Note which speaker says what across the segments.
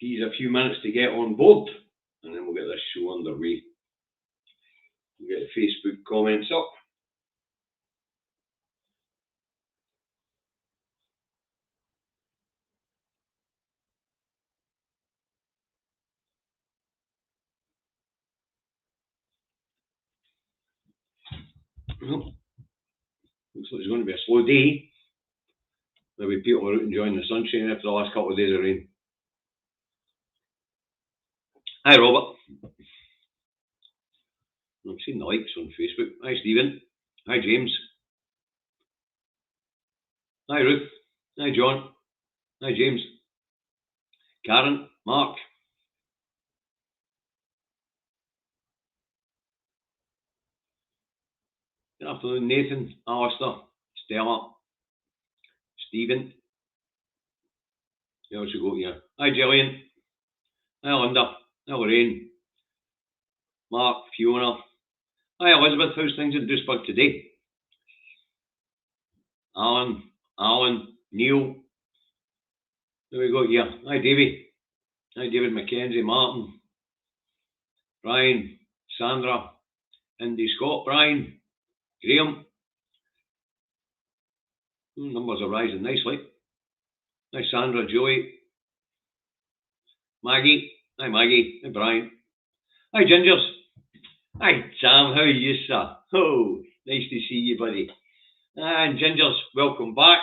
Speaker 1: give you a few minutes to get on board, and then we'll get this show underway. We'll get the Facebook comments up. Well, looks like it's going to be a slow day. Maybe people are out enjoying the sunshine after the last couple of days of rain. Hi, Robert. I've seen the likes on Facebook. Hi, Stephen. Hi, James. Hi, Ruth. Hi, John. Hi, James. Karen. Mark. Good afternoon, Nathan, Alistair, Stella, Stephen. Who else you got here? Hi, Gillian. Hi, Linda. Hi, Lorraine. Mark, Fiona. Hi, Elizabeth. How's things in Duisburg today? Alan, Neil. Who we got here? Hi, Davey. Hi, David McKenzie, Martin, Brian, Sandra, Indy Scott, Brian, Graham. Numbers are rising nicely. Hi, Sandra, Joey, Maggie. Hi, Maggie. Hi, Brian. Hi, Gingers. Hi, Sam. How are you, sir? Oh, nice to see you, buddy. And Gingers, welcome back.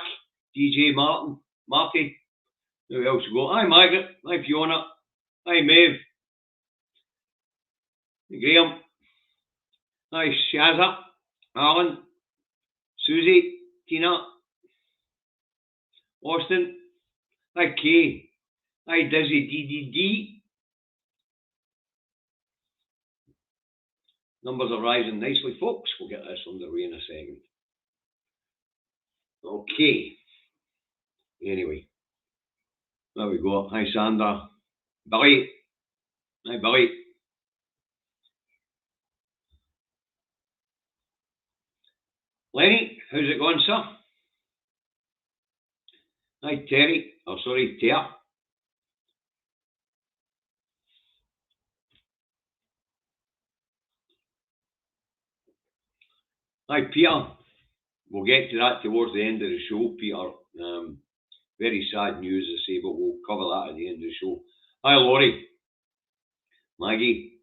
Speaker 1: DJ Martin, Marty. Who else we got? Hi, Margaret. Hi, Fiona. Hi, Maeve. Graham. Hi, Shazza. Alan. Susie. Tina. Austin. Hi, Kay. Hi, Dizzy DDD. Numbers are rising nicely, folks. We'll get this underway in a second. Okay. Anyway. There we go. Hi, Sandra. Billy. Hi, Billy. Lenny, how's it going, sir? Hi, Terry. Oh, sorry, Ter. Hi, Peter. We'll get to that towards the end of the show, Peter. Very sad news, I say, but we'll cover that at the end of the show. Hi, Laurie. Maggie.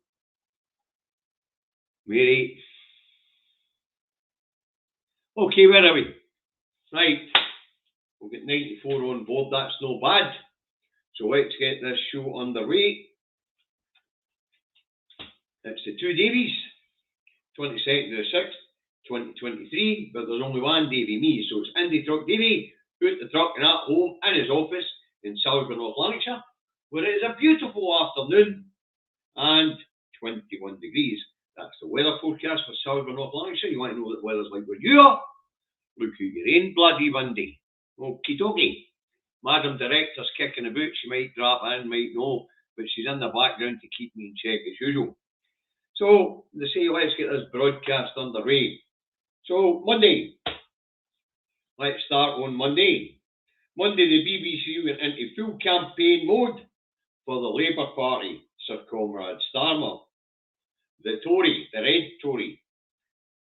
Speaker 1: Mary. Okay, where are we? Right. We'll get 94 on board. That's no bad. So let's get this show underway. It's the two Davies. 22nd of the 6th, 2023. But there's only one Davy, me. So it's Indy Truck Davy, out the truck and at home in his office in Salisbury, North Lanarkshire, where it is a beautiful afternoon and 21 degrees. That's the weather forecast for Salisbury, North Lanarkshire. You want to know what the weather's like where you are? Look who you're in, bloody windy. Okie dokie. Madam Director's kicking about. She might drop in, might no, but she's in the background to keep me in check as usual. So, they say let's get this broadcast underway. So, Monday. Let's start on Monday. Monday, the BBC went into full campaign mode for the Labour Party, Sir Comrade Starmer. The Tory, the Red Tory.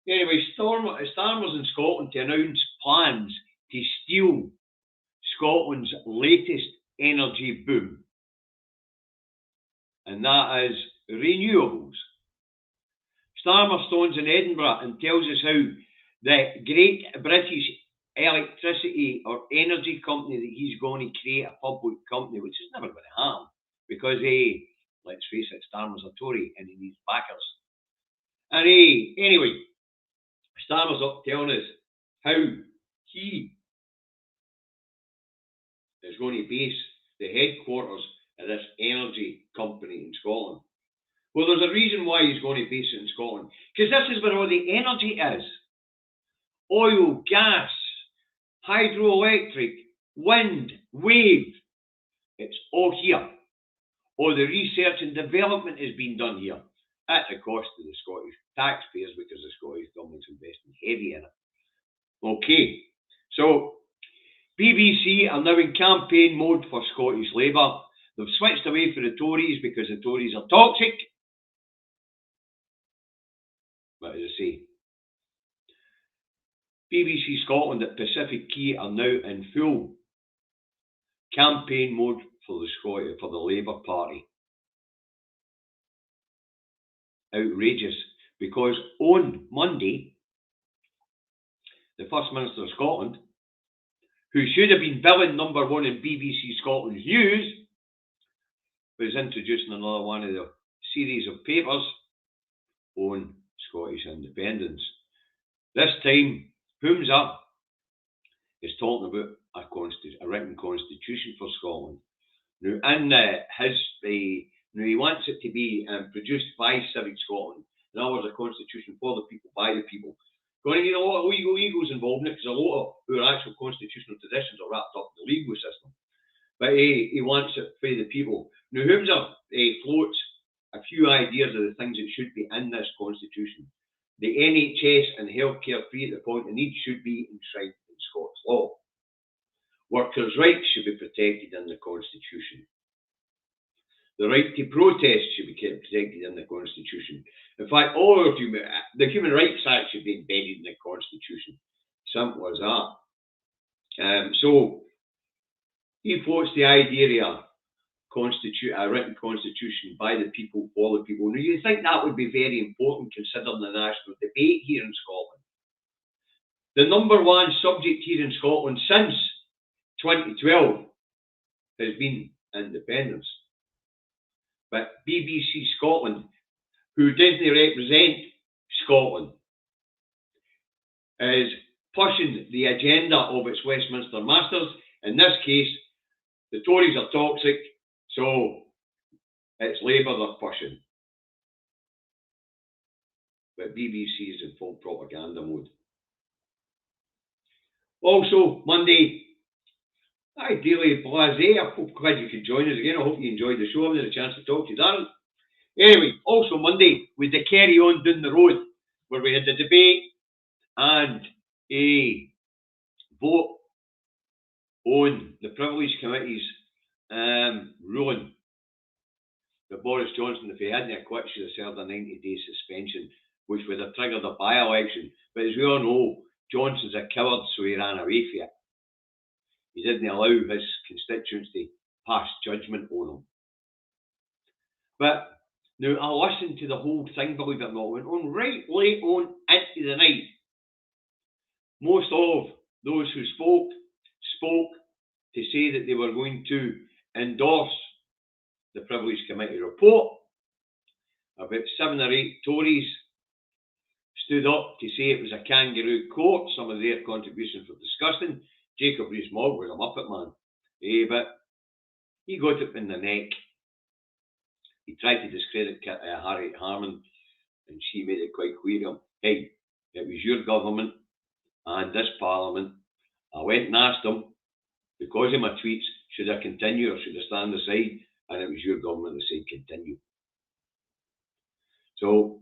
Speaker 1: Anyway, Starmer's in Scotland to announce plans to steal Scotland's latest energy boom. And that is renewables. Starmer stones in Edinburgh and tells us how the Great British Electricity or Energy Company that he's going to create a public company, which is never going to happen because, let's face it, Starmer's a Tory and he needs backers. And anyway, Starmer's up telling us how he is going to base the headquarters of this energy company in Scotland. Well, there's a reason why he's going to base it in Scotland. Because this is where all the energy is. Oil, gas, hydroelectric, wind, wave. It's all here. All the research and development is being done here at the cost of the Scottish taxpayers because the Scottish government's investing heavy in it. Okay, so BBC are now in campaign mode for Scottish Labour. They've switched away from the Tories because the Tories are toxic. But as I say, BBC Scotland at Pacific Quay are now in full campaign mode for the Labour Party. Outrageous, because on Monday, the First Minister of Scotland, who should have been villain number one in BBC Scotland's news, was introducing another one of the series of papers on Scottish independence. This time, Humza is talking about a written constitution for Scotland. Now, in he wants it to be produced by Civic Scotland. In other words, a constitution for the people, by the people. Going to get a lot of legal egos involved in it, because a lot of our actual constitutional traditions are wrapped up in the legal system. But he wants it for the people. Now, Humza floats a few ideas of the things that should be in this constitution. The NHS and healthcare free at the point of need should be enshrined in Scots law. Workers' rights should be protected in the constitution. The right to protest should be protected in the Constitution. In fact, the Human Rights Act should be embedded in the Constitution. Simple as that. So, he floats the idea of a written constitution by the people, for the people. Now, you think that would be very important considering the national debate here in Scotland. The number one subject here in Scotland since 2012 has been independence. But BBC Scotland, who doesn't represent Scotland, is pushing the agenda of its Westminster masters. In this case, the Tories are toxic, so it's Labour they're pushing. But BBC is in full propaganda mode. Also, Monday, ideally blasé. I'm glad you could join us again. I hope you enjoyed the show. I've had a chance to talk to you, Darren. Anyway, also Monday was the carry on down the road, where we had the debate and a vote on the Privilege Committee's ruling that Boris Johnson, if he hadn't quit, should have served a 90-day suspension, which would have triggered a by-election. But as we all know, Johnson's a coward, so he ran away from it. He didn't allow his constituents to pass judgment on him. But now I listened to the whole thing, believe it or not, went on right late on into the night. Most of those who spoke to say that they were going to endorse the Privilege Committee report. About 7 or 8 Tories stood up to say it was a kangaroo court. Some of their contributions were disgusting. Jacob Rees-Mogg was a muppet man. But he got it in the neck. He tried to discredit Harriet Harman, and she made it quite clear to him, hey, it was your government and this parliament. I went and asked them, because of my tweets, should I continue or should I stand aside? And it was your government that said continue. So,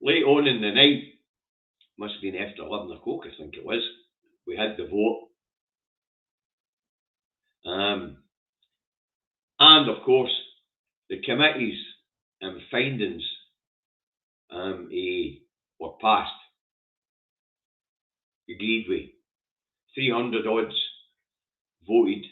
Speaker 1: late on in the night, must have been after 11 o'clock, I think it was, we had the vote. And of course, the committee's findings were passed, agreed with. 300 odds voted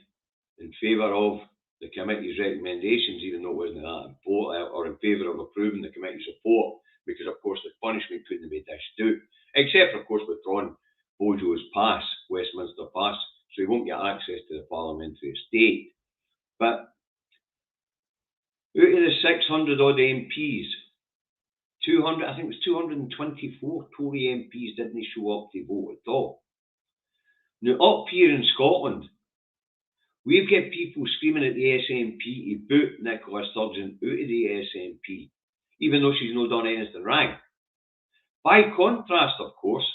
Speaker 1: in favour of the committee's recommendations, even though it wasn't that important, or in favour of approving the committee's report, because of course the punishment couldn't be dished out, except of course withdrawing Bojo's pass, Westminster pass, so he won't get access to the parliamentary estate. But out of the 600 odd MPs, 200, I think it was 224 Tory MPs didn't show up to vote at all. Now up here in Scotland, we've got people screaming at the SNP to boot Nicola Sturgeon out of the SNP, even though she's not done anything wrong. By contrast, of course,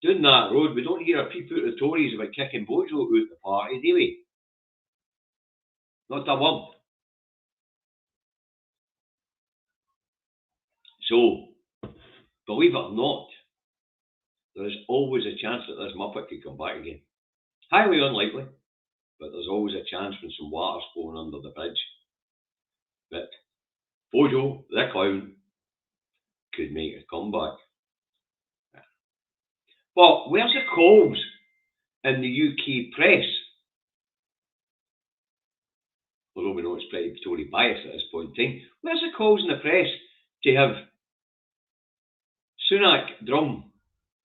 Speaker 1: down that road, we don't hear a peep out of the Tories about kicking Bojo out of the party, do we? Not a word. So, believe it or not, there is always a chance that this Muppet could come back again. Highly unlikely, but there's always a chance when some water's flowing under the bridge. But Bojo, the clown, could make a comeback. But where's the calls in the UK press? Although we know it's pretty Tory bias at this point in time, where's the calls in the press to have Sunak drum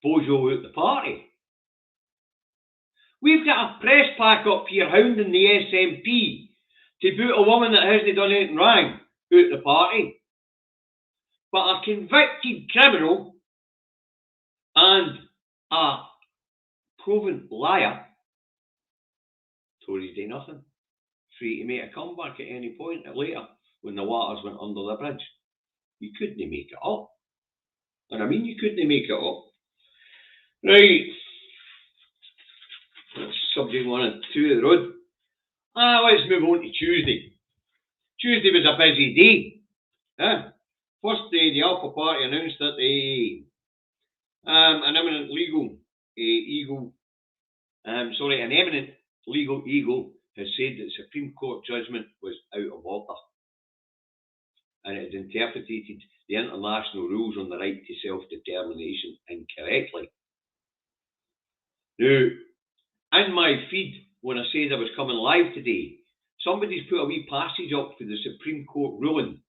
Speaker 1: Bojo out the party? We've got a press pack up here hounding the SNP to boot a woman that hasn't done anything wrong out the party. But a convicted criminal and a proven liar, Tories do nothing. Free to make a comeback at any point later when the waters went under the bridge. You couldn't make it up. And I mean, you couldn't make it up. Right. That's subject 1 and 2 of the road. Let's move on to Tuesday. Tuesday was a busy day. First day, the Alpha Party announced that an eminent legal eagle has said that the Supreme Court judgment was out of order, and it had interpreted the international rules on the right to self-determination incorrectly. Now, in my feed, when I said I was coming live today, somebody's put a wee passage up for the Supreme Court ruling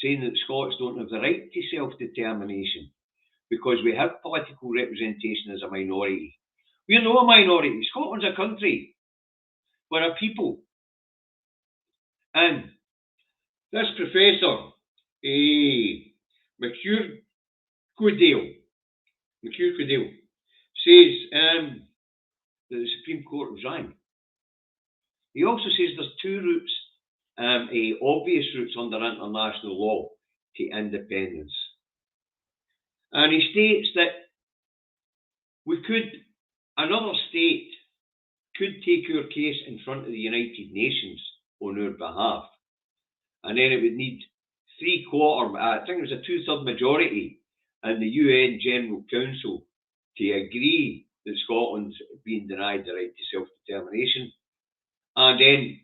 Speaker 1: saying that Scots don't have the right to self-determination because we have political representation as a minority. We're not a minority. Scotland's a country. We're a people. And this professor, McHugh Goodale, says that the Supreme Court was wrong. He also says there's two routes, obvious routes under international law to independence. And he states that another state could take our case in front of the United Nations on our behalf. And then it would need I think it was a 2/3 majority in the UN General Council to agree that Scotland's being denied the right to self-determination. And then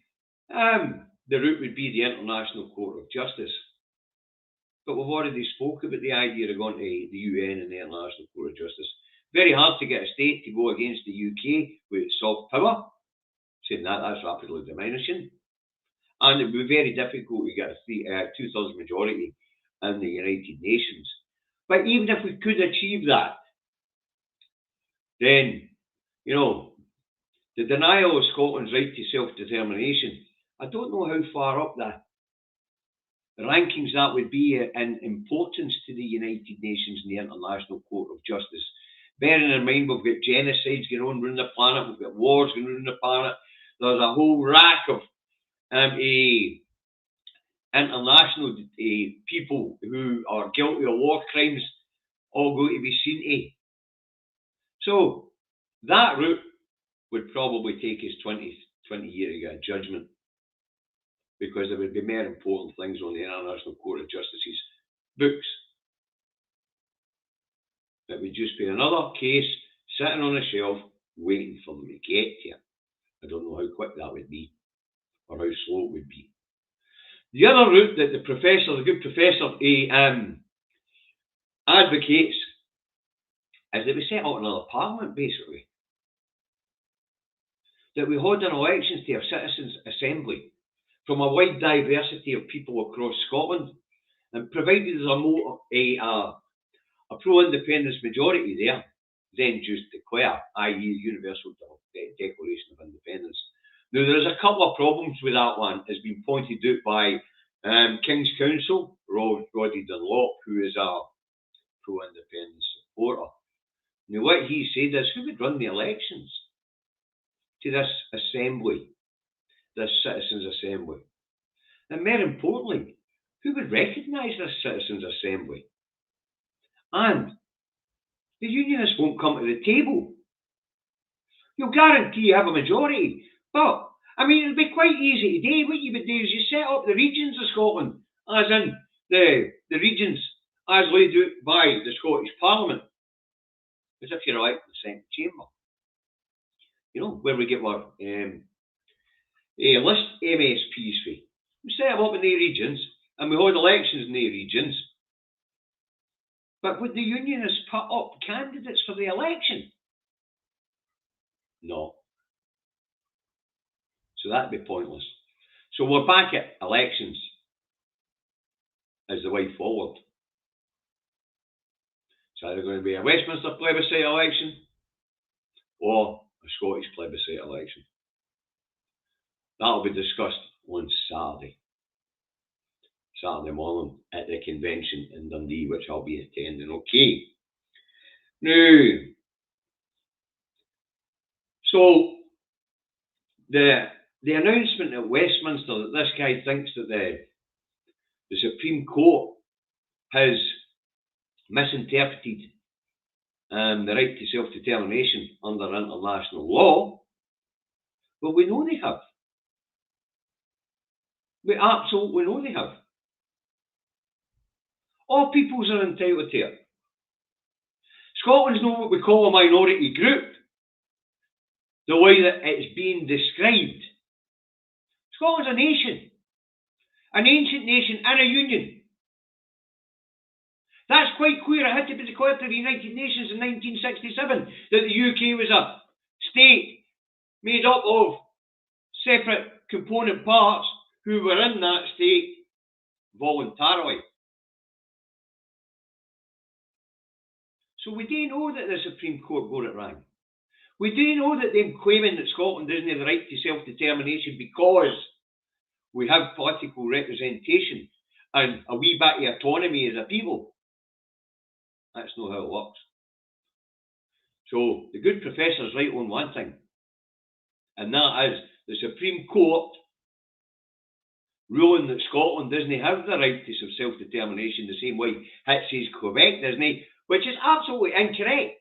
Speaker 1: the route would be the International Court of Justice. But we've already spoke about the idea of going to the UN and the International Court of Justice. Very hard to get a state to go against the UK with its soft power. Saying that's rapidly diminishing. And it would be very difficult to get a 2/3 majority in the United Nations. But even if we could achieve that, then, the denial of Scotland's right to self-determination, I don't know how far up the rankings that would be in importance to the United Nations and the International Court of Justice. Bearing in mind we've got genocides going on around the planet, we've got wars going on around the planet, there's a whole rack of international people who are guilty of war crimes all going to be seen to. So that route would probably take us 20 years to get a judgment, because there would be more important things on the International Court of Justice's books. It would just be another case sitting on a shelf waiting for them to get to it. I don't know how quick that would be or how slow it would be. The other route that the good professor, advocates is that we set out another parliament, basically. That we hold an elections to our citizens' assembly from a wide diversity of people across Scotland, and provided there's a pro-independence majority there, then just declare, i.e. Universal Declaration of Independence. Now, there's a couple of problems with that one, as been pointed out by King's Counsel, Roddy Dunlop, who is a pro-independence supporter. Now, what he said is, who would run the elections to this assembly, this citizens' assembly? And more importantly, who would recognise this citizens' assembly? And the unionists won't come to the table. You'll guarantee you have a majority. But, I mean, it'd be quite easy today. What you would do is you set up the regions of Scotland, as in the regions as laid out by the Scottish Parliament, as if you're elected in the second chamber. Where we get our list MSPs for. We set them up in the regions, and we hold elections in the regions. But would the unionists put up candidates for the election? No. So that'd be pointless. So we're back at elections as the way forward. It's either going to be a Westminster plebiscite election or a Scottish plebiscite election. That'll be discussed on Saturday morning at the convention in Dundee, which I'll be attending. Okay. Now, so the announcement at Westminster that this guy thinks that the Supreme Court has misinterpreted the right to self-determination under international law, but we know they have. We absolutely know they have. All peoples are entitled to it. Scotland's not what we call a minority group, the way that it's being described. Scotland's a nation, an ancient nation and a union. That's quite clear. It had to be declared to the United Nations in 1967 that the UK was a state made up of separate component parts who were in that state voluntarily. So we do know that the Supreme Court got it wrong. We do know that them claiming that Scotland doesn't have the right to self-determination because we have political representation and a wee bit of autonomy as a people. That's not how it works. So the good professor's right on one thing, and that is the Supreme Court ruling that Scotland doesn't have the right to self-determination the same way it says Quebec doesn't, which is absolutely incorrect.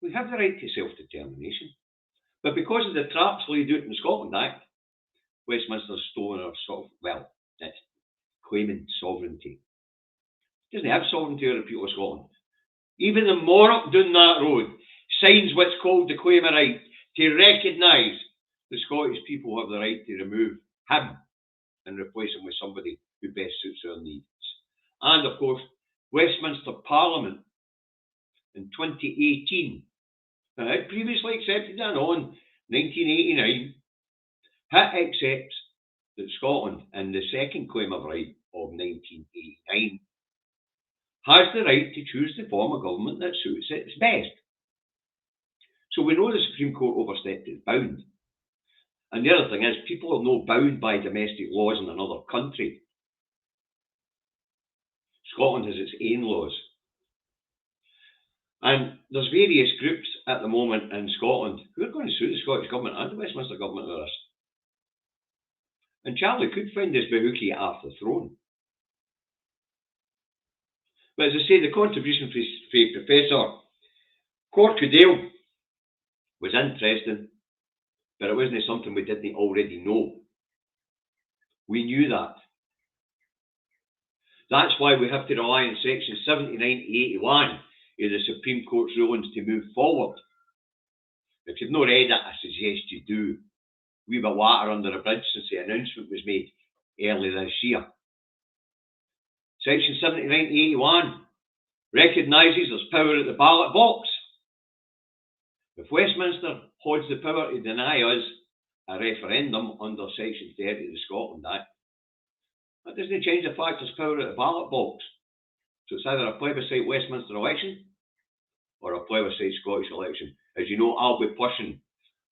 Speaker 1: We have the right to self-determination. But because of the traps laid out in the Scotland Act, Westminster's stolen our it's claiming sovereignty. It doesn't have sovereignty over the people of Scotland. Even the monarch down that road signs what's called the claim of right to recognise the Scottish people have the right to remove him and replace him with somebody who best suits their needs. And of course, Westminster Parliament in 2018 had previously accepted and on 1989 it accepts that Scotland, in the second claim of right of 1989, has the right to choose the form of government that suits its best. So we know the Supreme Court overstepped its bound. And the other thing is, people are not bound by domestic laws in another country. Scotland has its own laws. And there's various groups at the moment in Scotland who are going to sue the Scottish Government and the Westminster Government with this. And Charlie could find his behookie off the throne. But as I say, the contribution for Professor Corkudale was interesting, but it wasn't something we didn't already know. We knew that. That's why we have to rely on Section 79 to 81 of the Supreme Court's rulings to move forward. If you've not read it, I suggest you do. We've got water under the bridge since the announcement was made early this year. Section 79 to 81 recognises there's power at the ballot box. If Westminster holds the power to deny us a referendum under Section 30 of the Scotland Act, that doesn't change the fact there's power at the ballot box. So it's either a plebiscite Westminster election or a plebiscite Scottish election. As you know, I'll be pushing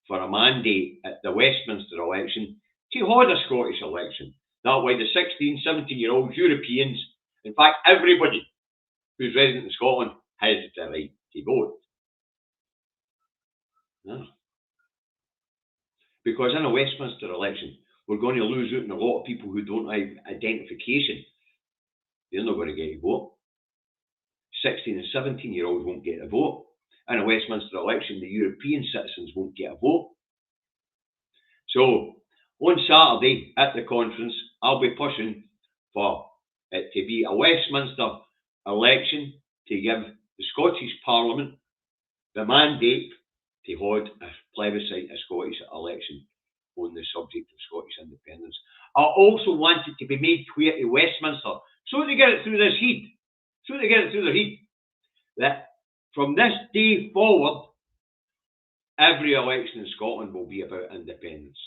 Speaker 1: for a mandate at the Westminster election to hold a Scottish election. That way the 16, 17-year-old Europeans, in fact everybody who's resident in Scotland, has the right to vote. No. Because in a Westminster election, we're going to lose out on a lot of people who don't have identification. They're not going to get a vote. 16 and 17-year-olds won't get a vote. In a Westminster election, the European citizens won't get a vote. So, on Saturday at the conference, I'll be pushing for it to be a Westminster election to give the Scottish Parliament the mandate to hold a plebiscite, a Scottish election. on the subject of Scottish independence. I also want it to be made clear to Westminster, so they get it through this heat, that from this day forward, every election in Scotland will be about independence.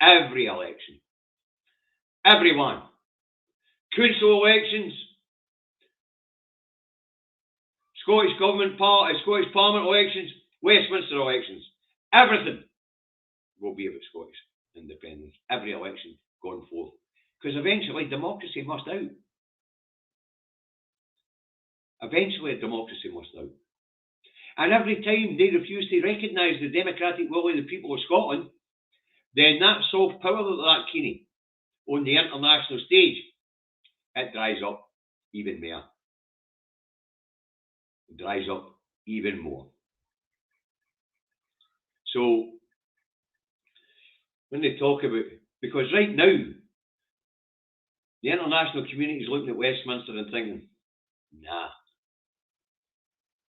Speaker 1: Every election. Everyone. Council elections, Scottish Scottish Parliament elections, Westminster elections. Everything will be about Scottish independence. Every election going forth. Because eventually democracy must out. Eventually democracy must out. And every time they refuse to recognise the democratic will of the people of Scotland, then that soft power that they're keening on the international stage, it dries up even more. It dries up even more. So, when they talk about, because right now, the international community is looking at Westminster and thinking, nah,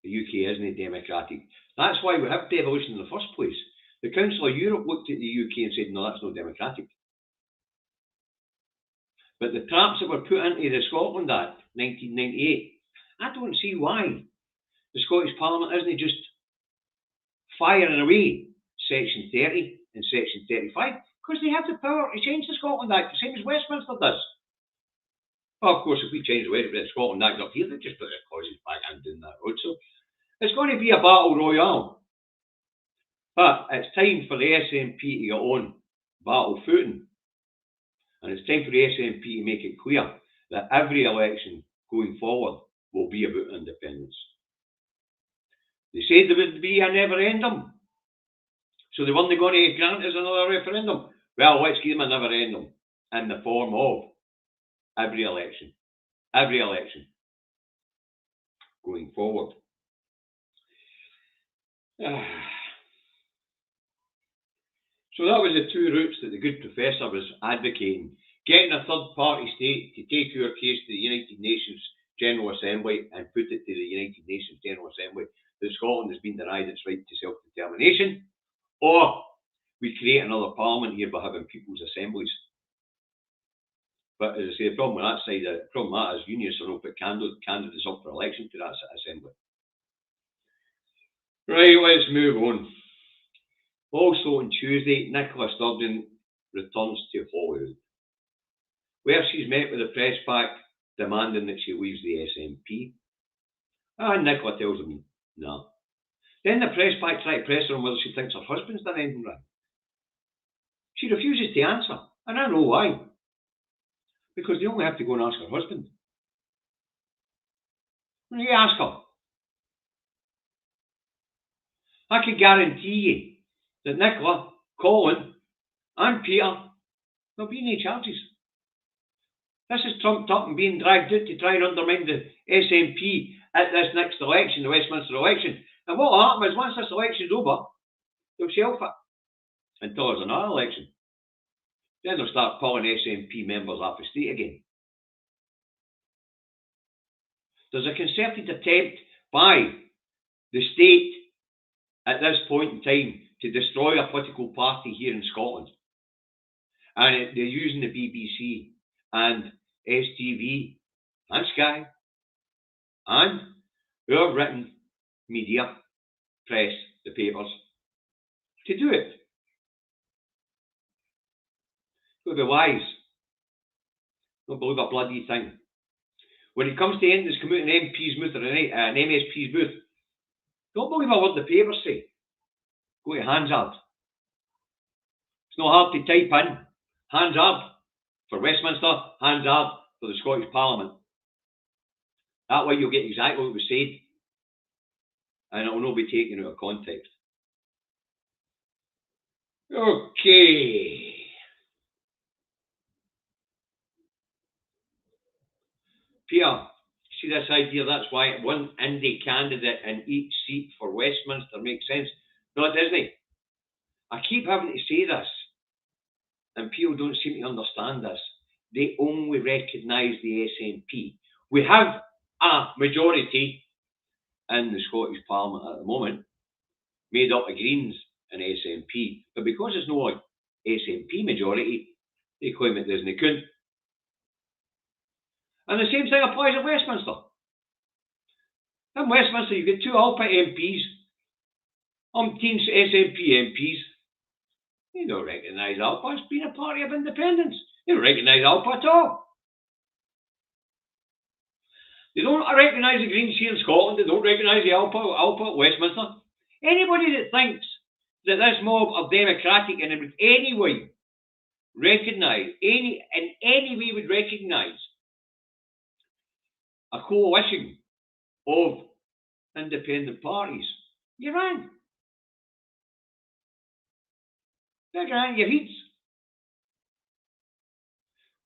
Speaker 1: the UK isn't democratic. That's why we have devolution in the first place. The Council of Europe looked at the UK and said, no, that's not democratic. But the traps that were put into the Scotland Act, 1998, I don't see why the Scottish Parliament isn't just firing away Section 30 and Section 35, because they have the power to change the Scotland Act, the same as Westminster does. Well, of course, if we change the Scotland Act up here, they just put their clauses back and down that road. So it's going to be a battle royale. But it's time for the SNP to get on battle footing. And it's time for the SNP to make it clear that every election going forward will be about independence. They said there would be a referendum. So they weren't going to grant us another referendum. Well, let's give them a referendum in the form of every election. Every election going forward. So that was the two routes that the good professor was advocating. Getting a third-party state to take our case to the United Nations General Assembly and put it to the United Nations General Assembly that Scotland has been denied its right to self-determination, or we create another parliament here by having people's assemblies. But as I say, the problem with that side, the problem with that is unionists are not put candidates up for election to that assembly. Right, let's move on. Also on Tuesday, Nicola Sturgeon returns to Holyrood, where she's met with the press pack demanding that she leaves the SNP. And Nicola tells them no. Then the press pack try to press her on whether she thinks her husband's done anything wrong. She refuses to answer, and I know why. Because they only have to go and ask her husband. When you ask her, I can guarantee you that Nicola, Colin, and Peter, there'll be no charges. This is trumped up and being dragged out to try and undermine the SNP at this next election, the Westminster election. And what will happen is once this election's over, they'll shelf it until there's another election. Then they'll start pulling SNP members off the state again. There's a concerted attempt by the state at this point in time to destroy a political party here in Scotland. And they're using the BBC and STV and Sky and our written media, press, the papers, to do it. Don't be wise. Don't believe a bloody thing. When it comes to anything that's come out in an MP's booth or an MSP's booth, don't believe a word the papers say. Go to Hansard. It's not hard to type in Hansard for Westminster, Hansard for the Scottish Parliament. That way you'll get exactly what was said, and it will not be taken out of context. Okay. Peter, see this idea, that's why one indie candidate in each seat for Westminster makes sense. No, it doesn't. I keep having to say this, and people don't seem to understand this. They only recognise the SNP. We have a majority in the Scottish Parliament at the moment, made up of Greens and SNP. But because it's not SNP majority, they claim it doesn't count. And the same thing applies at Westminster. In Westminster, you've got 2 Alpa MPs, umpteen SNP MPs. They don't recognise Alpa as being a party of independence. They don't recognise Alpa at all. They don't recognise the Greens here in Scotland. They don't recognise the Alpa at Westminster. Anybody that thinks that this mob are democratic and in any way recognise, in any way would recognise a coalition of independent parties, you're wrong. You're wrong, your heads.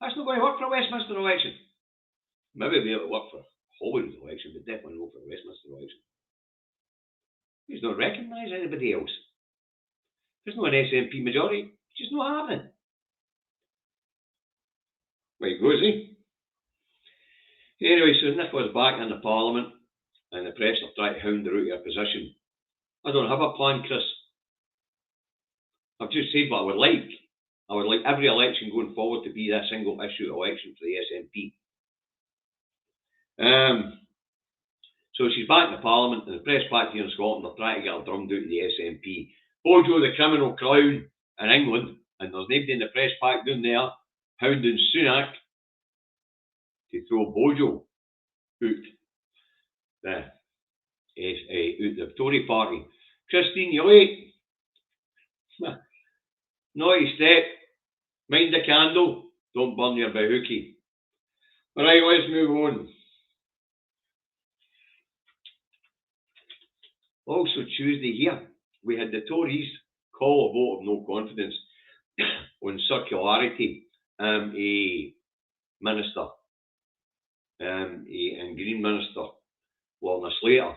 Speaker 1: That's not going to work for a Westminster election. Maybe it'll be able to work for Holyrood election, but definitely not for the Westminster election. He's not recognise anybody else. There's no an SNP majority. It's just not happening. Right goes, eh? Anyway, so Nicola's back in the Parliament, and the press are trying to hound her out of her position. I don't have a plan, Chris. I've just said what I would like. I would like every election going forward to be a single issue election for the SNP. So she's back in the Parliament, and the press back here in Scotland are trying to get her drummed out of the SNP. Bojo, the criminal clown in England, and there's nobody in the press pack down there hounding Sunak to throw Bojo out the Tory party. Christine, you're late. Naughty step. Mind the candle. Don't burn your bahookie. Alright, let's move on. Also Tuesday here, we had the Tories call a vote of no confidence on circularity, a minister, and Green Minister, Lorna Slater.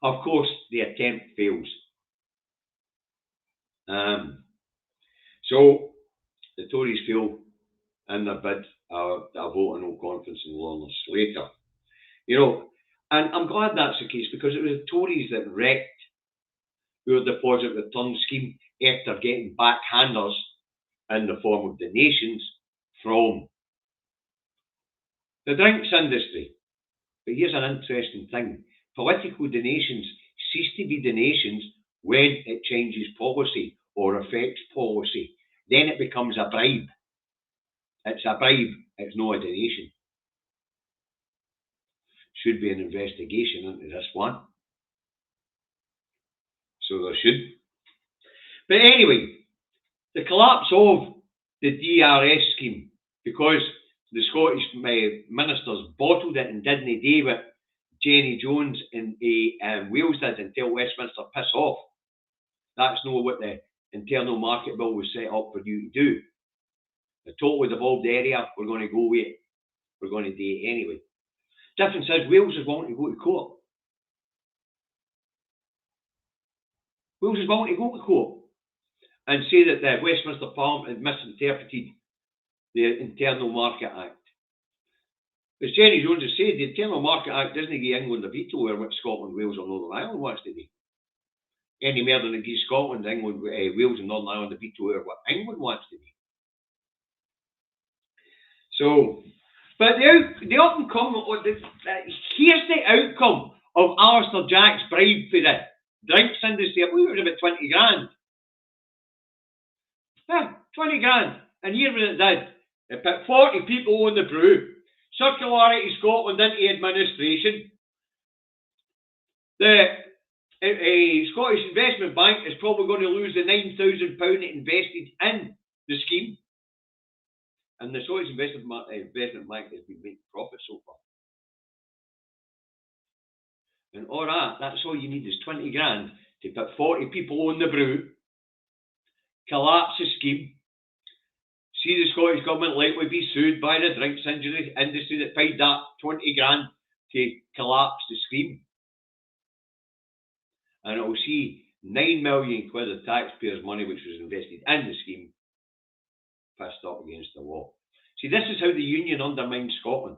Speaker 1: Of course, the attempt fails. So, the Tories fail in their bid a vote of no confidence in Lorna Slater. You know, and I'm glad that's the case, because it was the Tories that wrecked our deposit return scheme after getting backhanders in the form of donations from the drinks industry. But here's an interesting thing. Political donations cease to be donations when it changes policy or affects policy. Then it becomes a bribe. It's a bribe, it's not a donation. Should be an investigation into this one. So there should. But anyway, the collapse of the DRS scheme, because the Scottish ministers bottled it and didn't do what Jenny Jones in Wales did and tell Westminster piss off. That's not what the internal market bill was set up for you to do. The totally devolved area, we're going to go with it. We're going to do it anyway. Difference is Wales is wanting to go to court. Wales is wanting to go to court and say that the Westminster Parliament had misinterpreted the Internal Market Act. As Jenny Jones has said, the Internal Market Act doesn't give England a veto over what Scotland, Wales or Northern Ireland wants to do. Any more than it gives Scotland, England, Wales and Northern Ireland a veto over what England wants to do. So, but the outcome, here's the outcome of Alistair Jack's bribe for the drinks industry. I believe it was about 20 grand. Yeah, 20 grand. And here's what it did. It put 40 people on the brew. Circularity Scotland into administration. The Scottish Investment Bank is probably going to lose the £9,000 it invested in the scheme. And the Scottish Investment Bank has been making profits so far. And all that's all you need is 20 grand to put 40 people on the brew, collapse the scheme, see the Scottish Government likely be sued by the drinks industry that paid that 20 grand to collapse the scheme. And it will see £9 million of taxpayers' money which was invested in the scheme pissed up against the wall. See, this is how the union undermines Scotland.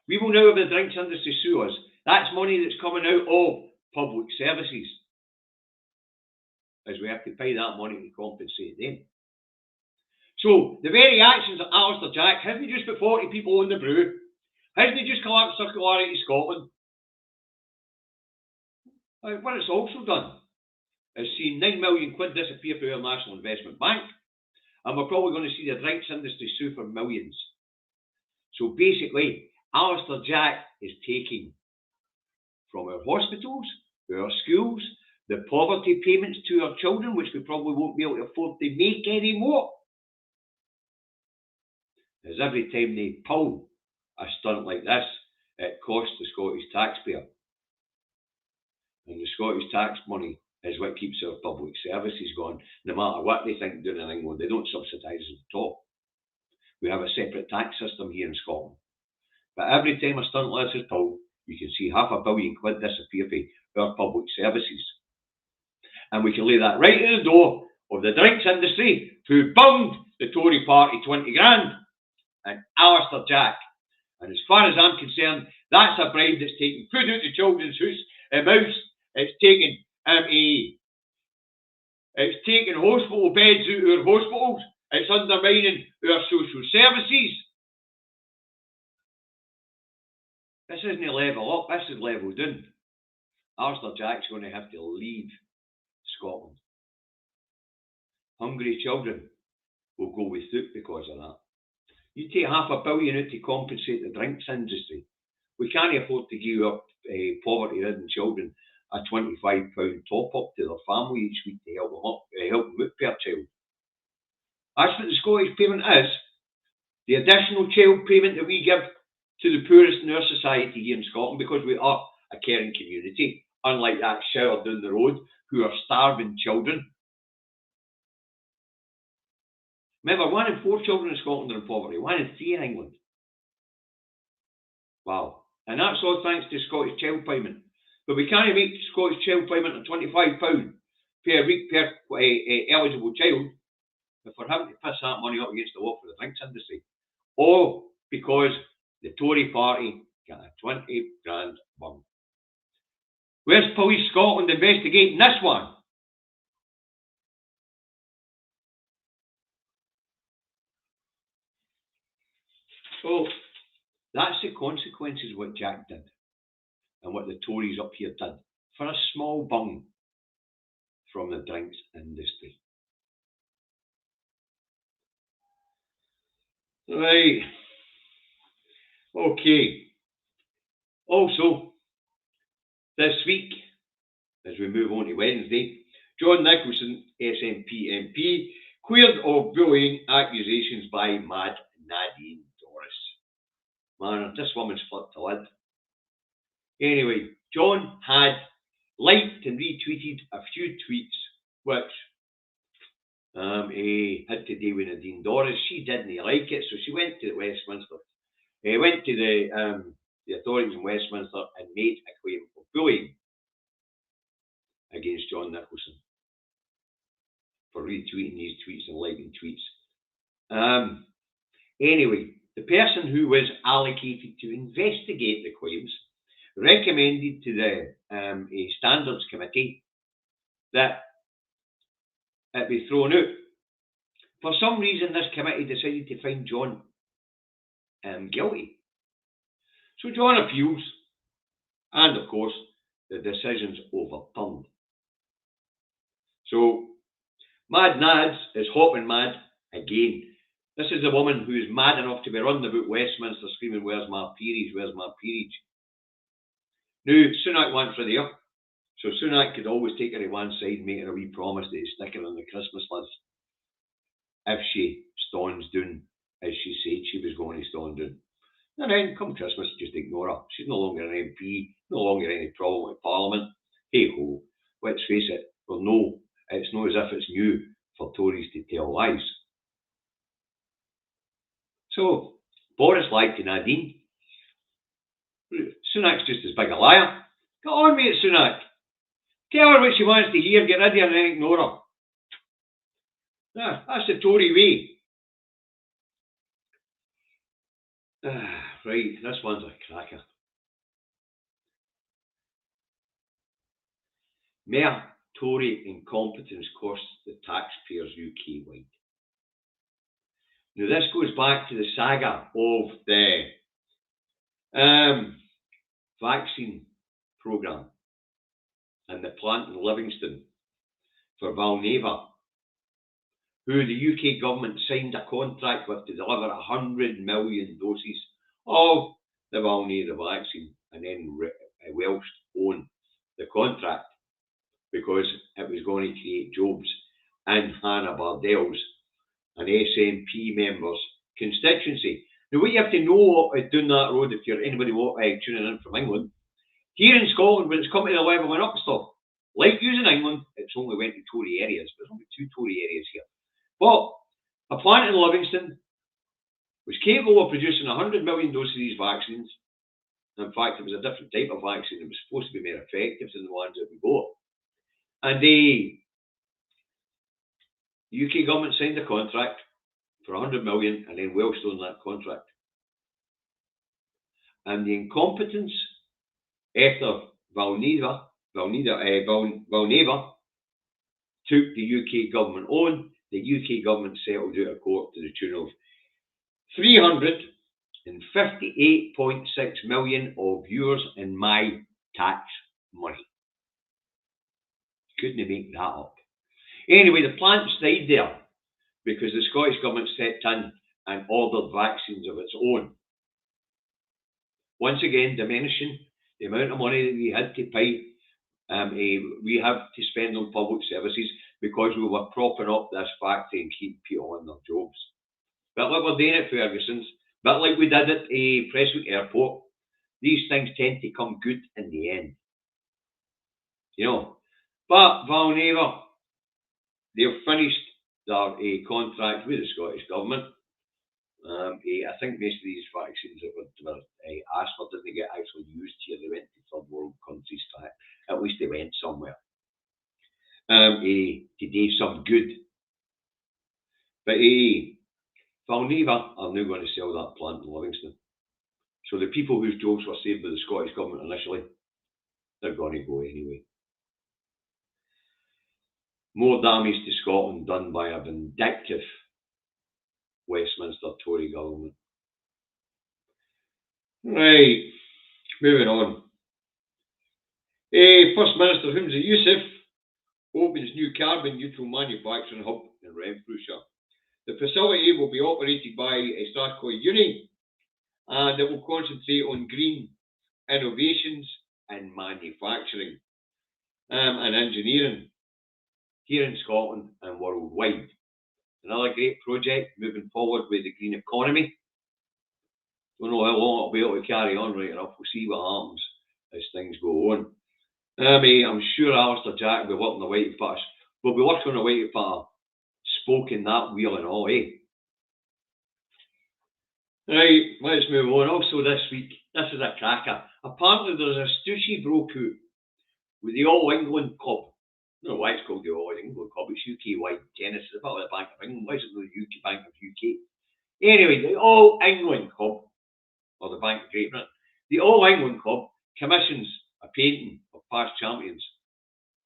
Speaker 1: We will now have the drinks industry sue us. That's money that's coming out of public services. as we have to pay that money to compensate them. So the very actions of Alistair Jack hasn't just put 40 people on the brew, hasn't he just collapsed circularity Scotland. What it's also done is seen £9 million disappear from our National Investment Bank, and we're probably going to see the drinks industry sue for millions. So basically, Alistair Jack is taking from our hospitals, our schools, the poverty payments to our children, which we probably won't be able to afford to make anymore. As every time they pull a stunt like this, it costs the Scottish taxpayer. And the Scottish tax money is what keeps our public services going. No matter what they think doing in England, they don't subsidise us at all. We have a separate tax system here in Scotland. But every time a stunt like this is pulled, you can see £500 million disappear from our public services. And we can lay that right in the door of the drinks industry, who bunged the Tory party 20 grand, and Alistair Jack. And as far as I'm concerned, that's a bribe that's taking food out of children's mouths. It's taking hospital beds out of our hospitals. It's undermining our social services. This isn't a level up, this is level down. Alistair Jack's going to have to leave Scotland. Hungry children will go without because of that. You take £500 million out to compensate the drinks industry. We can't afford to give up poverty-ridden children a £25 top-up to their family each week to help them out per child. That's what the Scottish payment is. The additional child payment that we give to the poorest in our society here in Scotland, because we are a caring community, unlike that shower down the road who are starving children. Remember, 1 in 4 children in Scotland are in poverty, 1 in 3 in England. Wow. And that's all thanks to Scottish child payment. But we can't make Scottish child payment of £25 per week per eligible child if we're having to piss that money up against the wall for the drinks industry. All because the Tory party got a 20 grand bung. Where's Police Scotland investigating this one? So that's the consequences of what Jack did and what the Tories up here did for a small bung from the drinks industry. Right. Okay. Also, this week, as we move on to Wednesday, John Nicholson, SNP MP, cleared of bullying accusations by Mad Nadine Dorris. Man, this woman's flipped the lid. Anyway, John had liked and retweeted a few tweets which he had to do with Nadine Dorris. She didn't like it, so she went to Westminster. Went to the authorities in Westminster and made a claim of bullying against John Nicholson for retweeting these tweets and liking tweets. Anyway, the person who was allocated to investigate the claims recommended to the Standards Committee that it be thrown out. For some reason, this committee decided to find John guilty. So John appeals, and of course, the decision's overturned. So, Mad Nads is hopping mad again. This is a woman who is mad enough to be running about Westminster screaming, "Where's my peerage? Where's my peerage?" Now, Sunak wants her there. So Sunak could always take her to one side and make her a wee promise that he's sticking on the Christmas list if she stands down as she said she was going to stand down. And then, come Christmas, just ignore her. She's no longer an MP, no longer any problem with Parliament. Hey ho, let's face it, well, no, it's not as if it's new for Tories to tell lies. So, Boris lied to Nadine. Sunak's just as big a liar. Get on, mate, Sunak. Tell her what she wants to hear, get rid of her and then ignore her. That's the Tory way. Right, this one's a cracker. Mayor Tory incompetence costs the taxpayers UK-wide. Now, this goes back to the saga of the vaccine programme and the plant in Livingston for Valneva, who the UK government signed a contract with to deliver 100 million doses of the Valneva vaccine, and then Welsh owned the contract because it was going to create jobs in Hannah Bardell's, an SNP member's constituency. Now, what you have to know down that road, if you're anybody tuning in from England, here in Scotland, when it's come to the level in Upstall, like using England, it's only went to Tory areas, but there's only 2 Tory areas here. But a plant in Livingston was capable of producing 100 million doses of these vaccines. In fact, it was a different type of vaccine. It was supposed to be more effective than the ones that we got. And the UK government signed a contract for 100 million, and then Welsh owned that contract. And the incompetence after Valneva took the UK government on, the UK government settled out of court to the tune of 358.6 million of yours and my tax money. Couldn't make that up. Anyway, the plant stayed there because the Scottish government stepped in and ordered vaccines of its own. Once again, diminishing the amount of money that we had to pay, we have to spend on public services because we were propping up this factory and keep people on their jobs. But like we're doing at Ferguson's, but like we did at Prestwick Airport, these things tend to come good in the end. You know. But Valneva, they've finished their contract with the Scottish government. I think most of these vaccines that were asked for didn't get actually used here. They went to third world countries. At least they went somewhere to do some good. But Valneva are now going to sell that plant in Livingston. So the people whose jobs were saved by the Scottish government initially, they're going to go anyway. More damage to Scotland done by a vindictive Westminster Tory government. Right, moving on. First Minister Humza Yousaf opens new carbon neutral manufacturing hub in Renfrewshire. The facility will be operated by Strathclyde Uni, and it will concentrate on green innovations in manufacturing and engineering here in Scotland and worldwide. Another great project moving forward with the green economy. Don't know how long it'll be able to carry on right enough. We'll see what happens as things go on. I'm sure Alistair Jack will be working the White Pass. We'll be working on the White Pass, spoken that wheel and all, eh? Right, let's move on. Also this week, this is a cracker. Apparently there's a stooshy broke out with the All England Club. I don't know why it's called the All England Club. It's UK-wide tennis. It's about the Bank of England. Why is it the UK Bank of UK? Anyway, the All England Club, or the Bank of Great Britain, the All England Club commissions a painting of past champions.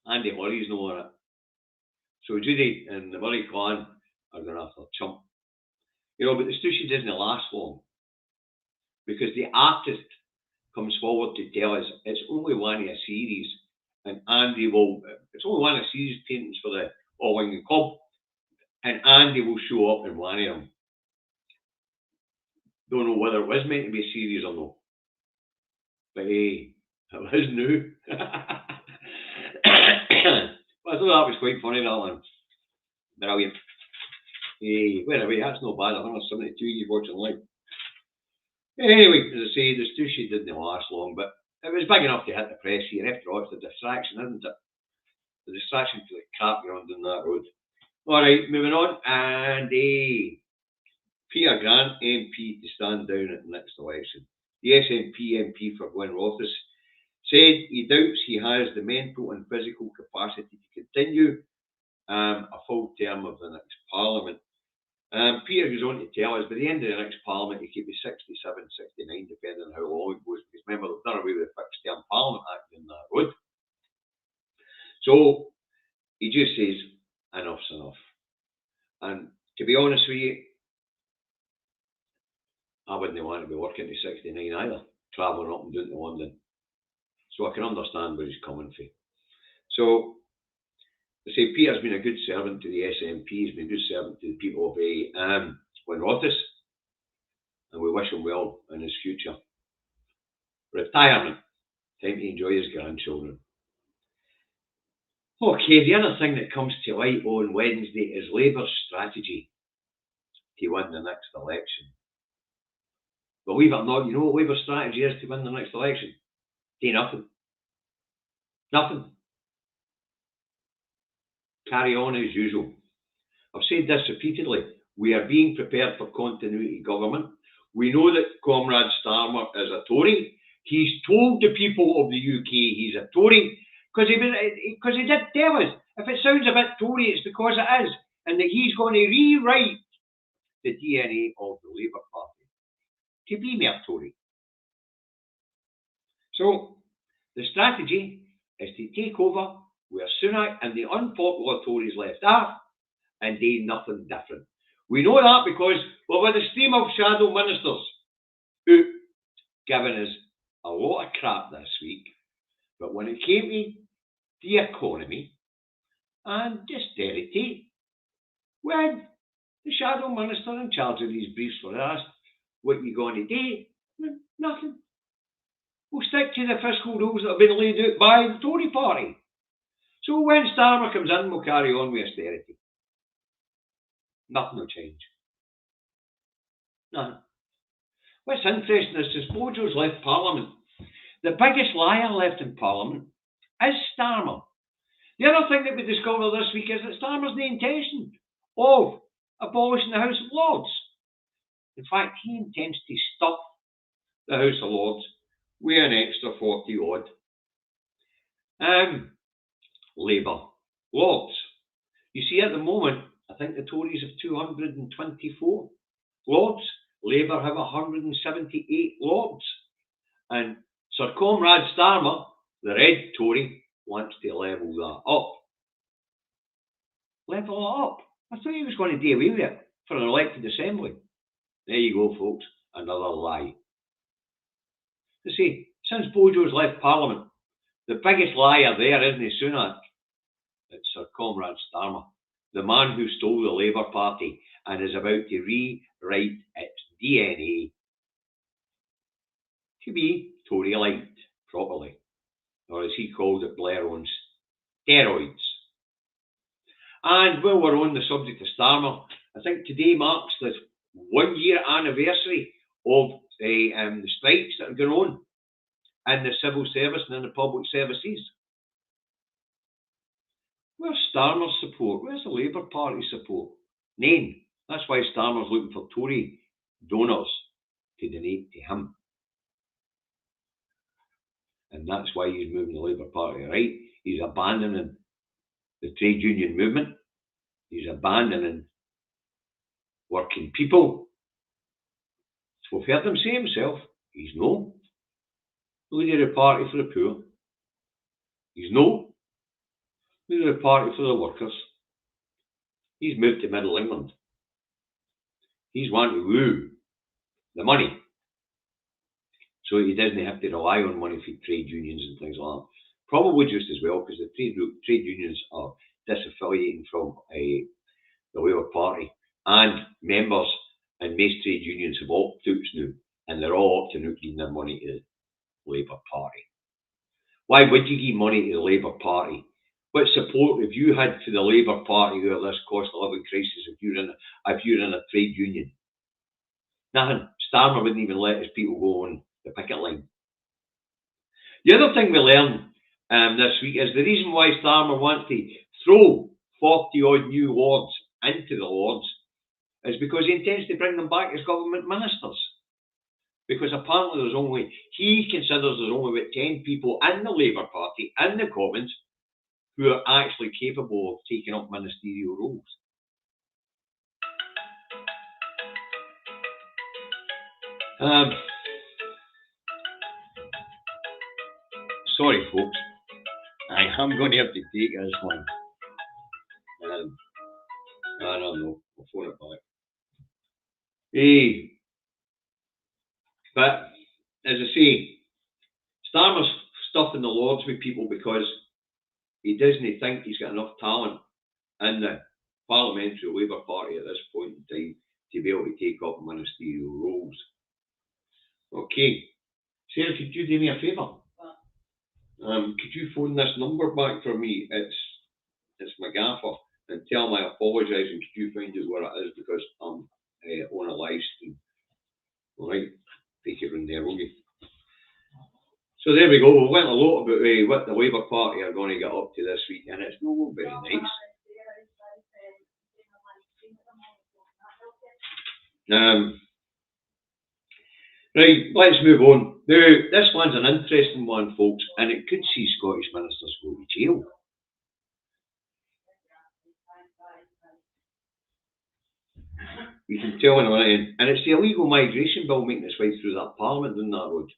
Speaker 1: Andy Murray's not on it. So Judy and the Murray clan are going to have to chump. You know, but the stooshy doesn't last long because the artist comes forward to tell us it's only one of a series, and Andy will, it's only one of a series paintings for the All England Club, and Andy will show up in one of them. Don't know whether it was meant to be a series or not, but it was new. But I thought that was quite funny, that one. Brilliant. Where are we? That's not bad. 172 you're watching live. Anyway, as I say, the stooshy didn't last long, but it was big enough to hit the press here. After all, it's a distraction, isn't it? The distraction to the crap you're on down that road. Alright, moving on. And Peter Grant, MP, to stand down at the next election. The SNP MP for Glenrothes said he doubts he has the mental and physical capacity to continue a full term of the next Parliament. Peter goes on to tell us by the end of the next Parliament he could be 67, 69, depending on how long it goes, because remember they've done away with the Fixed Term Parliament Act in that road. So he just says, enough's enough. And to be honest with you, I wouldn't want to be working to 69 either, travelling up and down to London. So I can understand where he's coming from. So, I say Peter's been a good servant to the SNP, he's been a good servant to the people of Glenrothes, and we wish him well in his future. Retirement, time to enjoy his grandchildren. Okay, the other thing that comes to light on Wednesday is Labour's strategy to win the next election. Believe it or not, you know what Labour's strategy is to win the next election? Do nothing. Nothing. Carry on as usual. I've said this repeatedly. We are being prepared for continuity government. We know that Comrade Starmer is a Tory. He's told the people of the UK he's a Tory because he did tell us, if it sounds a bit Tory, it's because it is, and that he's going to rewrite the DNA of the Labour Party to be more Tory. So the strategy is to take over where Sunak and the unpopular Tories left off and do nothing different. We know that because we're with a stream of shadow ministers who given us a lot of crap this week, but when it came to the economy and austerity, when the shadow minister in charge of these briefs were asked, what are you going to do? Nothing. We'll stick to the fiscal rules that have been laid out by the Tory party. So when Starmer comes in, we'll carry on with austerity. Nothing will change. Nothing. What's interesting is since Bojo's left Parliament, the biggest liar left in Parliament is Starmer. The other thing that we discovered this week is that Starmer's the intention of abolishing the House of Lords. In fact, he intends to stuff the House of Lords with an extra 40 odd Labour Lords. You see, at the moment, I think the Tories have 224 Lords. Labour have 178 Lords. And Sir Comrade Starmer, the Red Tory, wants to level that up. Level it up? I thought he was going to do away with it for an elected assembly. There you go, folks. Another lie. You see, since Bojo's left Parliament, the biggest liar there isn't Sunak. It's Sir Comrade Starmer, the man who stole the Labour Party and is about to rewrite its DNA to be Tory-light properly, or as he called it, Blair on steroids. And while we're on the subject of Starmer, I think today marks the 1 year anniversary of the strikes that are going on in the civil service and in the public services. Where's Starmer's support? Where's the Labour Party support? None. That's why Starmer's looking for Tory donors to donate to him. And that's why he's moving the Labour Party right. He's abandoning the trade union movement. He's abandoning working people. We've heard him say himself, he's no leader of the party for the poor. He's no leader of the party for the workers. He's moved to Middle England. He's wanting to woo the money, so he doesn't have to rely on money for trade unions and things like that. Probably just as well, because the trade unions are disaffiliating from the Labour Party, and members in most trade unions have opt-outs now, and they're all opting out giving their money to the Labour Party. Why would you give money to the Labour Party? What support have you had for the Labour Party over this cost of living crisis if you're in a trade union? Nothing. Starmer wouldn't even let his people go on the picket line. The other thing we learned this week is the reason why Starmer wants to throw 40 odd new Lords into the Lords is because he intends to bring them back as government ministers. Because apparently he considers there's only about 10 people in the Labour Party, in the Commons, who are actually capable of taking up ministerial roles. Sorry, folks. I am going to have to take this one. I don't know. I'll phone it back. But as I say, Starmer's stuffing the Lords with people because he doesn't think he's got enough talent in the Parliamentary Labour Party at this point in time to be able to take up ministerial roles. Okay. Sarah, could you do me a favour? Could you phone this number back for me? It's my gaffer, and tell him I apologise, and could you find out where it is, because I'm on a live stream. Alright, take it from there, will you? So there we go. We went a lot about what the Labour Party are going to get up to this week, and it's not very nice. Right, let's move on. Now, this one's an interesting one, folks, and it could see Scottish ministers go to jail. You can tell in a minute, and it's the illegal migration bill making its way through that Parliament down that road.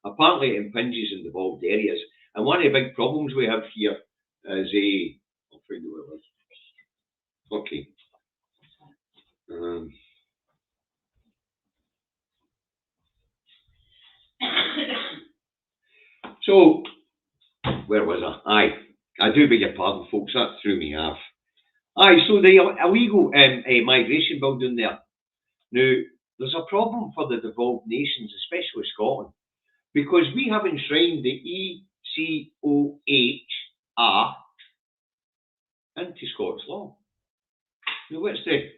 Speaker 1: Apparently, it impinges in devolved areas, and one of the big problems we have here is I'll find out what it is. Okay. So, where was I? I do beg your pardon, folks, that threw me off. So the illegal migration bill down there. Now, there's a problem for the devolved nations, especially Scotland, because we have enshrined the ECOHR into Scots law. Now, what's the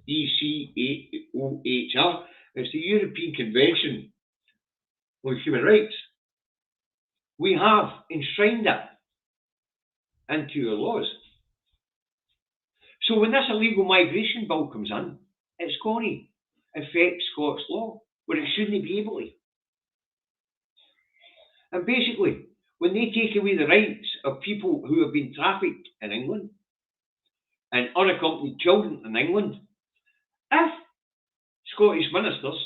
Speaker 1: ECOHR? It's the European Convention on Human Rights. We have enshrined it into our laws. So when this illegal migration bill comes in, it's going to affect Scots law, where it shouldn't be able to. And basically, when they take away the rights of people who have been trafficked in England and unaccompanied children in England, if Scottish ministers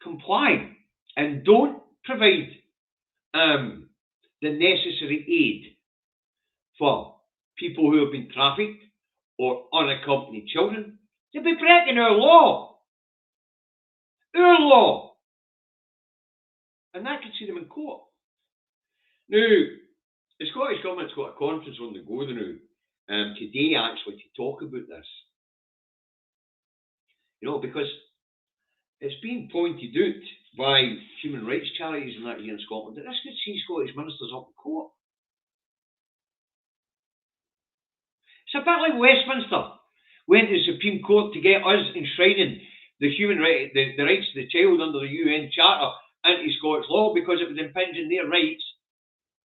Speaker 1: comply and don't provide the necessary aid for people who have been trafficked or unaccompanied children, they'll be breaking our law. Our law. And that could see them in court. Now, the Scottish Government's got a conference on the go now, today actually, to talk about this. You know, because it's been pointed out by human rights charities and that here in Scotland that this could see Scottish ministers up in court. It's a bit like Westminster went to the Supreme Court to get us enshrining the human right, the rights of the child under the UN Charter into Scottish law, because it was impinging their rights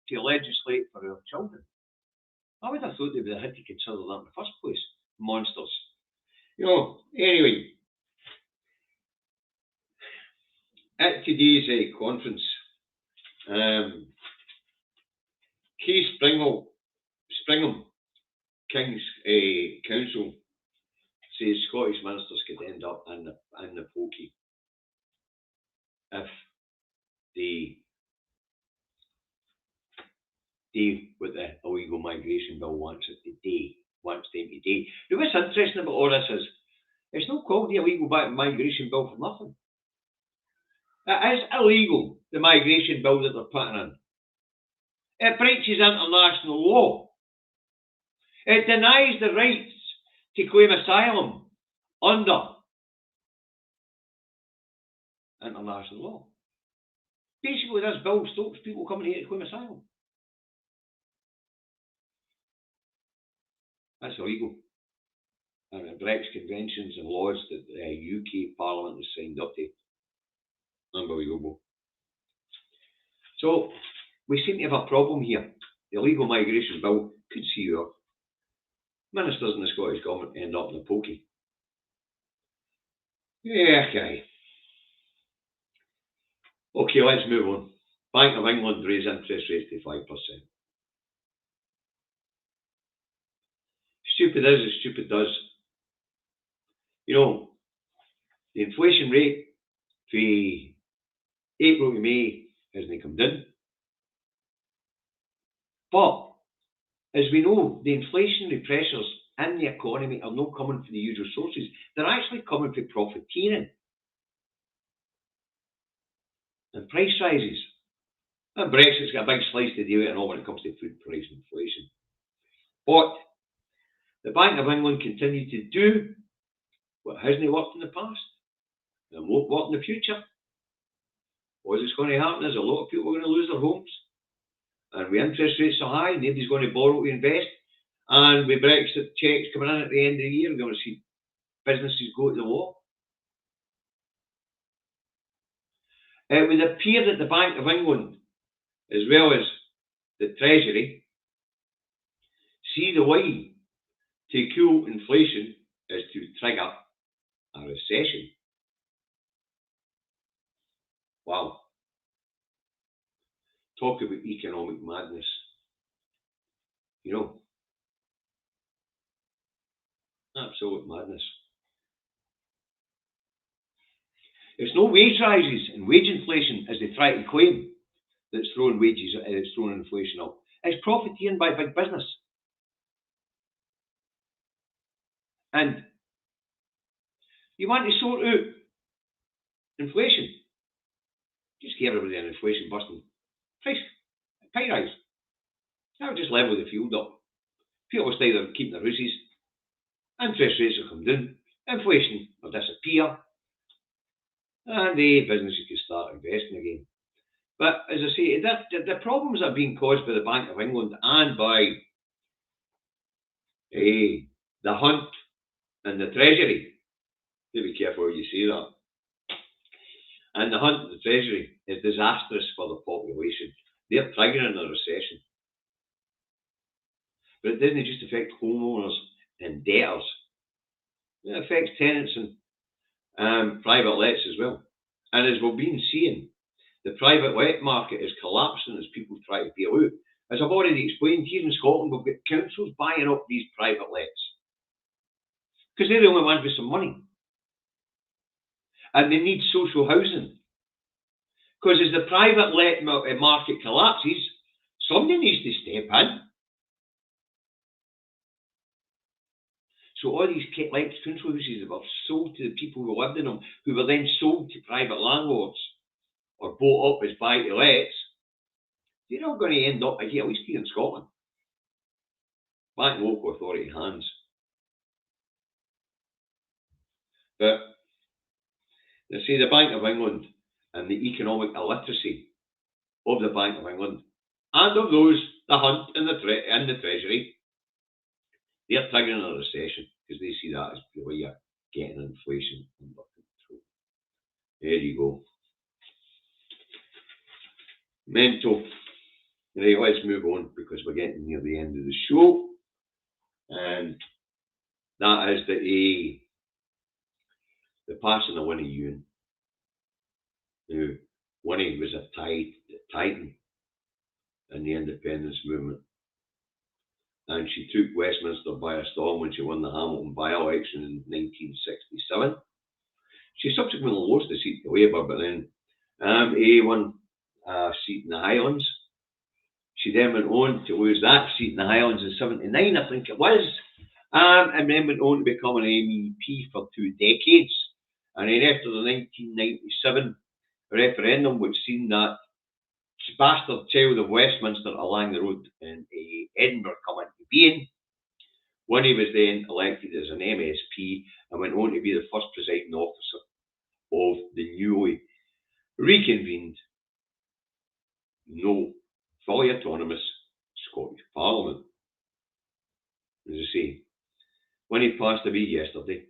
Speaker 1: to legislate for our children. I would have thought they would have had to consider that in the first place. Monsters. You know, anyway. At today's conference, Kay Springham, King's Council, says Scottish ministers could end up in the pokey if they do what the illegal migration bill wants them to do. Now, what's interesting about all this is, it's not called the illegal migration bill for nothing. It is illegal, the migration bill that they're putting in. It breaches international law. It denies the rights to claim asylum under international law. Basically, this bill stops people coming here to claim asylum. That's illegal. And it breaks conventions and laws that the UK Parliament has signed up to. Unbelievable. So, we seem to have a problem here. The illegal migration bill could see our ministers in the Scottish Government end up in the pokey. Yeah, okay. Okay, let's move on. Bank of England raised interest rates to 5%. Stupid is as stupid does. You know, the inflation rate for April to May hasn't come down. But As we know, the inflationary pressures in the economy are not coming from the usual sources. They're actually coming from profiteering and price rises. And Brexit's got a big slice to deal with and all when it comes to food price inflation. But the Bank of England continue to do what hasn't worked in the past and won't work in the future. What's going to happen is a lot of people are going to lose their homes. And with interest rates so high, nobody's going to borrow to invest. And with Brexit checks coming in at the end of the year, we're going to see businesses go to the wall. It would appear that the Bank of England, as well as the Treasury, see the way to cool inflation is to trigger a recession. Wow. Talk about economic madness. You know, absolute madness. It's no wage rises and wage inflation, as they try to claim, that's throwing wages, it's throwing inflation up. It's profiteering by big business. And you want to sort out inflation, just give everybody an inflation busting price rise. That would just level the field up. People will stay there and keep their houses. Interest rates will come down. Inflation will disappear. And the businesses can start investing again. But as I say, the problems are being caused by the Bank of England and by the Hunt and the Treasury. You be careful how you say that. And the Hunt and the Treasury is disastrous for the population. They're triggering a recession. But it doesn't just affect homeowners and debtors. It affects tenants and private lets as well. And as we've been seeing, the private let market is collapsing as people try to bail out. As I've already explained, here in Scotland, we've got councils buying up these private lets because they're the only ones with some money. And they need social housing. Because as the private let market collapses, somebody needs to step in. So all these council houses that were sold to the people who lived in them, who were then sold to private landlords or bought up as buy-to-lets, they're all going to end up, at least here in Scotland, back in local authority hands. But they say the Bank of England and the economic illiteracy of the Bank of England and of those, the Hunt and the Treasury, they're triggering a recession because they see that as the way you're getting inflation under control. There you go. Mental. Right, let's move on because we're getting near the end of the show. And that is the passing of Winnie Ewan. Now, Winnie was a titan in the independence movement. And she took Westminster by storm when she won the Hamilton by-election in 1967. She subsequently lost the seat to Labour, but then won a seat in the Highlands. She then went on to lose that seat in the Highlands in 79, I think it was, and then went on to become an MEP for 2 decades. And then after the 1997 referendum, which seen that bastard child of Westminster along the road in Edinburgh come into being, Winnie was then elected as an MSP and went on to be the first presiding officer of the newly reconvened, fully autonomous Scottish Parliament. As I say, Winnie passed away yesterday,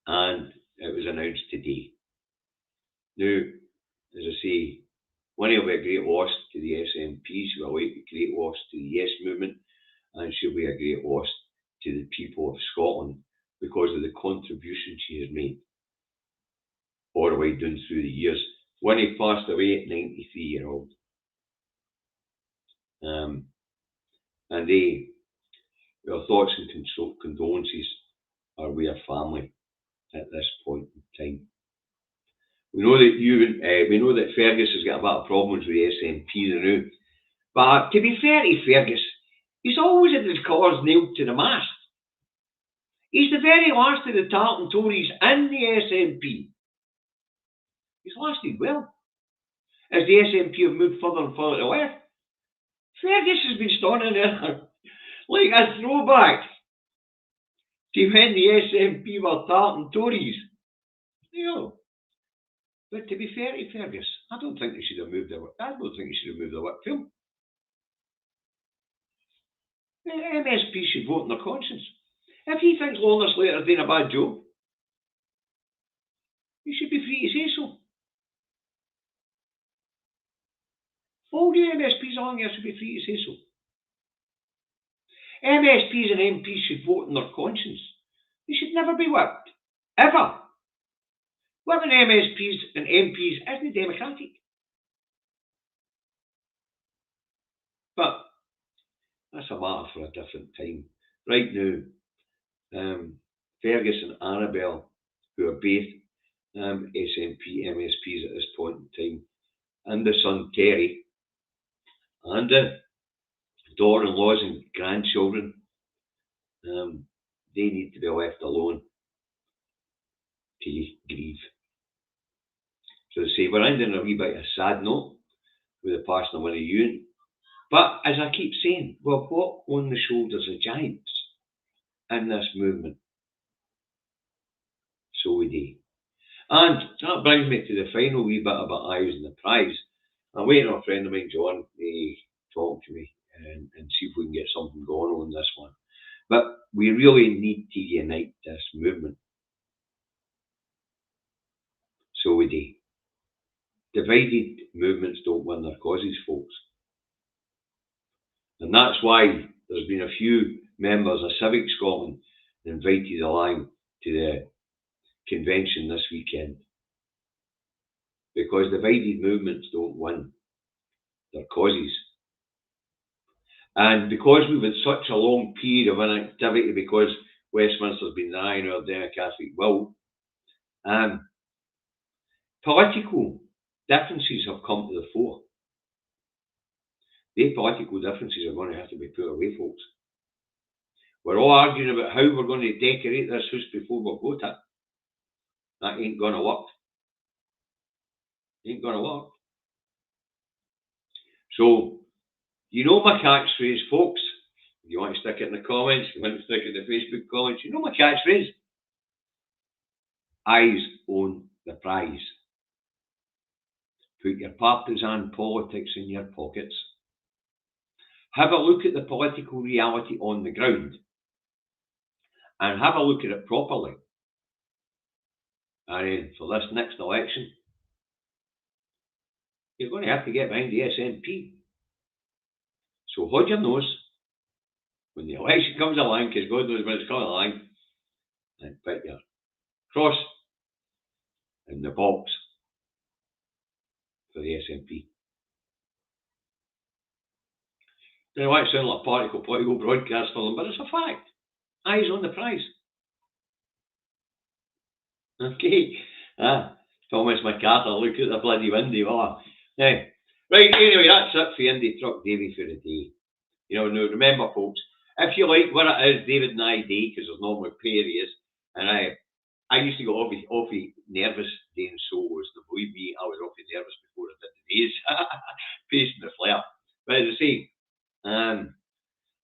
Speaker 1: and it was announced today. Now, as I say, Winnie will be a great loss to the SNP, she will be a great loss to the Yes movement, and she'll be a great loss to the people of Scotland because of the contribution she has made all the way down through the years. Winnie passed away at 93-year-old. And our thoughts and condolences are with her family at this point in time. We know that Fergus has got a bit of problems with the SNP now, But to be fair to Fergus, he's always had his colours nailed to the mast. He's the very last of the Tartan Tories and the SNP. He's lasted well. As the SNP have moved further and further to the left, Fergus has been standing there like a throwback to when the SNP were Tartan Tories. You know. But to be fair to Fergus, I don't think they should have moved the whip. I don't think they should have moved the whip for him. The MSP should vote on their conscience. If he thinks Lawler Slater's doing a bad job, he should be free to say so. All the MSPs along here should be free to say so. MSPs and MPs should vote on their conscience. They should never be whipped. Ever. Whipping MSPs and MPs isn't democratic. But that's a matter for a different time. Right now, Fergus and Annabelle, who are both SNP MSPs at this point in time, and the son Terry, and the daughter-in-laws and grandchildren, they need to be left alone to grieve. So they say, we're ending a wee bit of a sad note with the passing of one of you. But as I keep saying, we've got on the shoulders of giants in this movement. So we do. And that brings me to the final wee bit about eyes and the prize. I'm waiting on a friend of mine, John, to talk to me and see if we can get something going on this one. But we really need to unite this movement. So we do. Divided movements don't win their causes, folks. And that's why there's been a few members of Civic Scotland invited along to the convention this weekend. Because divided movements don't win their causes. And because we've had such a long period of inactivity, because Westminster's been denying our democratic will, political differences have come to the fore. The political differences are going to have to be put away, folks. We're all arguing about how we're going to decorate this house before we vote it. That ain't going to work. Ain't going to work. So, you know my catchphrase, folks. If you want to stick it in the comments, if you want to stick it in the Facebook comments, you know my catchphrase. Eyes on the prize. Put your partisan politics in your pockets. Have a look at the political reality on the ground. And have a look at it properly. And for this next election, you're going to have to get behind the SNP. So hold your nose when the election comes along, because God knows when it's coming along, and put your cross in the box for the SNP. They might sound like a political broadcast for them, but it's a fact. Eyes on the prize. Okay. Thomas McCarthy, look at the bloody window. Yeah. Right, anyway, that's it for Indie Truck Davy for the day. You know, now remember, folks, if you like what it is David and I do, because there's normally areas, and I used to go awfully nervous doing solos. Believe me, I was awfully nervous before I did the days. Pacing the flare. But as I say,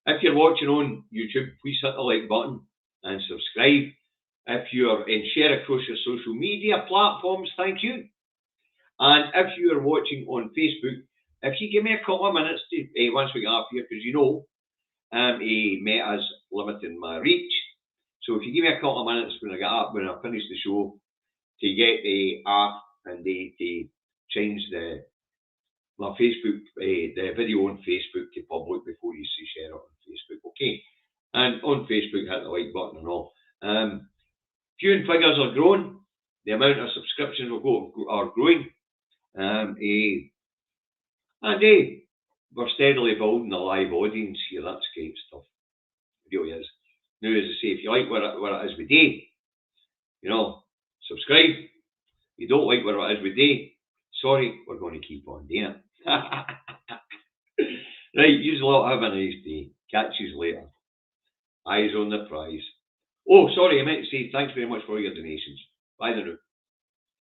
Speaker 1: if you're watching on YouTube, please hit the like button and subscribe. If you're in share across your social media platforms, thank you. And if you are watching on Facebook, if you give me a couple of minutes to once we get up here, because you know, Meta's limiting my reach. So if you give me a couple of minutes when I get up, when I finish the show, to get the app and to change my Facebook, the video on Facebook to public before you see share it on Facebook. Okay, and on Facebook, hit the like button and all. Viewing figures are growing. The amount of subscriptions are growing. And we're steadily building a live audience here. That's great stuff. It really is. Now, as I say, if you like what it is we do, you know, subscribe. If you don't like what it is we do, sorry, we're going to keep on doing it. Right, you lot have a nice day. Catch you later. Eyes on the prize. Oh, sorry, I meant to say thanks very much for all your donations. Bye the now.